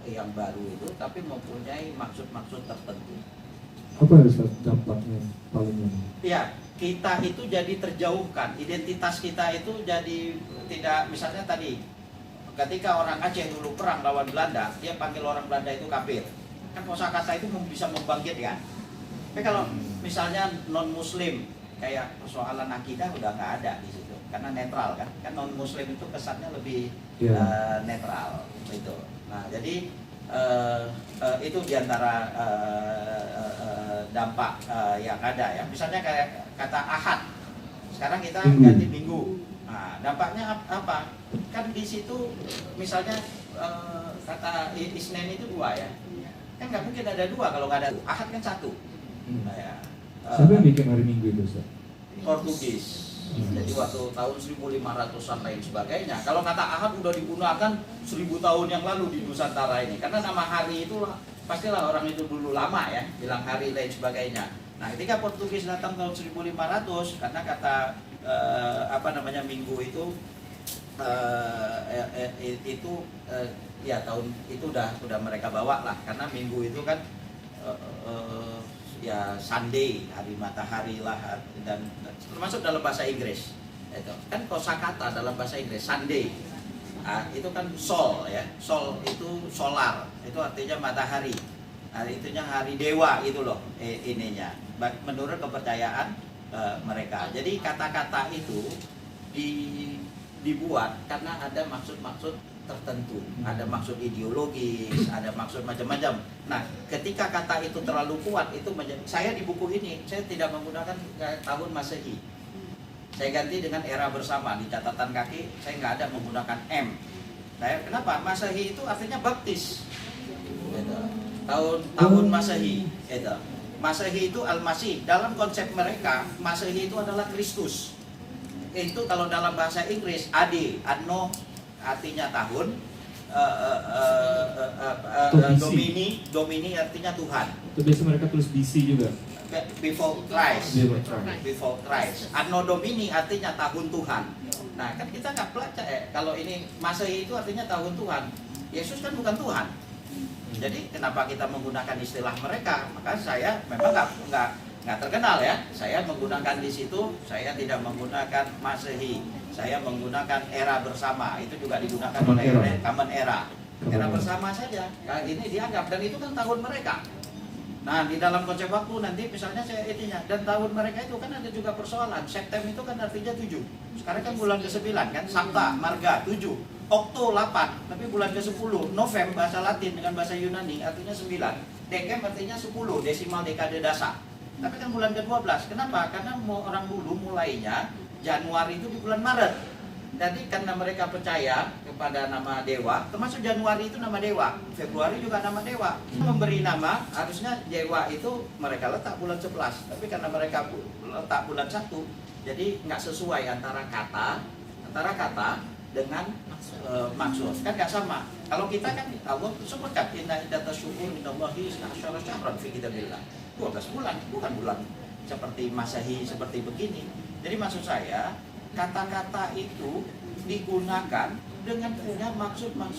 yang baru itu, tapi mempunyai maksud-maksud tertentu. Apa dampaknya paling ini? Ya, kita itu jadi terjauhkan, identitas kita itu jadi tidak, misalnya tadi ketika orang Aceh dulu perang lawan Belanda, dia panggil orang Belanda itu kafir. Kan kosakata itu bisa membangkitkan. Tapi kalau misalnya non Muslim, kayak persoalan akidah udah nggak ada di situ, karena netral kan. Kan non Muslim itu kesannya lebih netral itu. Nah, jadi itu diantara dampak yang ada ya. Misalnya kayak kata Ahad, sekarang kita ganti Minggu. Nah, dampaknya apa? Kan di situ misalnya kata Isnin itu dua ya. Kan nggak mungkin ada dua kalau nggak ada Ahad kan satu. Nah, ya. Siapa yang bikin hari Minggu itu, Ustaz? Portugis. Jadi waktu tahun 1500 sampai sebagainya. Kalau kata Ahad udah digunakan 1000 tahun yang lalu di Nusantara ini. Karena nama hari itu pastilah orang itu dulu lama ya, bilang hari lain sebagainya. Nah, ketika Portugis datang tahun 1500, karena kata Minggu itu ya tahun itu udah mereka bawa lah, karena Minggu itu kan ya Sunday, hari matahari lah, dan termasuk dalam bahasa Inggris itu kan kosakata dalam bahasa Inggris Sunday. Itu kan sol ya, sol itu solar, itu artinya matahari. Itunya hari dewa itu loh ininya menurut kepercayaan mereka. Jadi kata-kata itu dibuat karena ada maksud-maksud tertentu, ada maksud ideologis, ada maksud macam-macam. Nah, ketika kata itu terlalu kuat, itu saya di buku ini saya tidak menggunakan tahun Masehi. Saya ganti dengan era bersama. Di catatan kaki saya nggak ada menggunakan M. Kenapa? Masehi itu artinya baptis. Gitu. Tahun Masehi. Gitu. Masehi itu Al-Masih. Dalam konsep mereka, Masehi itu adalah Kristus. Itu kalau dalam bahasa Inggris, Anno artinya tahun, Domini artinya Tuhan. Itu biasa mereka tulis BC juga. Before Christ. Anno Domini artinya tahun Tuhan. Nah, kan kita nggak belajar kalau ini Masehi itu artinya tahun Tuhan. Yesus kan bukan Tuhan. Jadi kenapa kita menggunakan istilah mereka? Maka saya memang nggak terkenal ya. Saya menggunakan di situ, saya tidak menggunakan Masehi. Saya menggunakan era bersama. Itu juga digunakan oleh Common Era. Era bersama saja. Nah, ini dianggap, dan itu kan tahun mereka. Nah, di dalam konsep waktu nanti misalnya saya ininya, dan tahun mereka itu kan ada juga persoalan. September itu kan artinya 7. Sekarang kan bulan ke-9 kan, Sabta, Marga 7, Okto 8, tapi bulan ke-10, Novem bahasa Latin dengan bahasa Yunani artinya 9, Dekem artinya 10, desimal dekade dasar. Tapi kan bulan ke-12. Kenapa? Karena orang dulu mulainya Januari itu di bulan Maret. Jadi karena mereka percaya kepada nama dewa, termasuk Januari itu nama dewa, Februari juga nama dewa. Memberi nama, harusnya dewa itu mereka letak bulan 11, tapi karena mereka letak bulan 1, jadi nggak sesuai antara kata dengan maksud. Kan nggak sama. Kalau kita kan Allah sebutkan inna iddatas syuhur minallahi asyara syahran fi kitabillah. 12 bulan, bukan bulan seperti Masehi seperti begini. Jadi maksud saya, kata-kata itu digunakan dengan punya maksud-maksud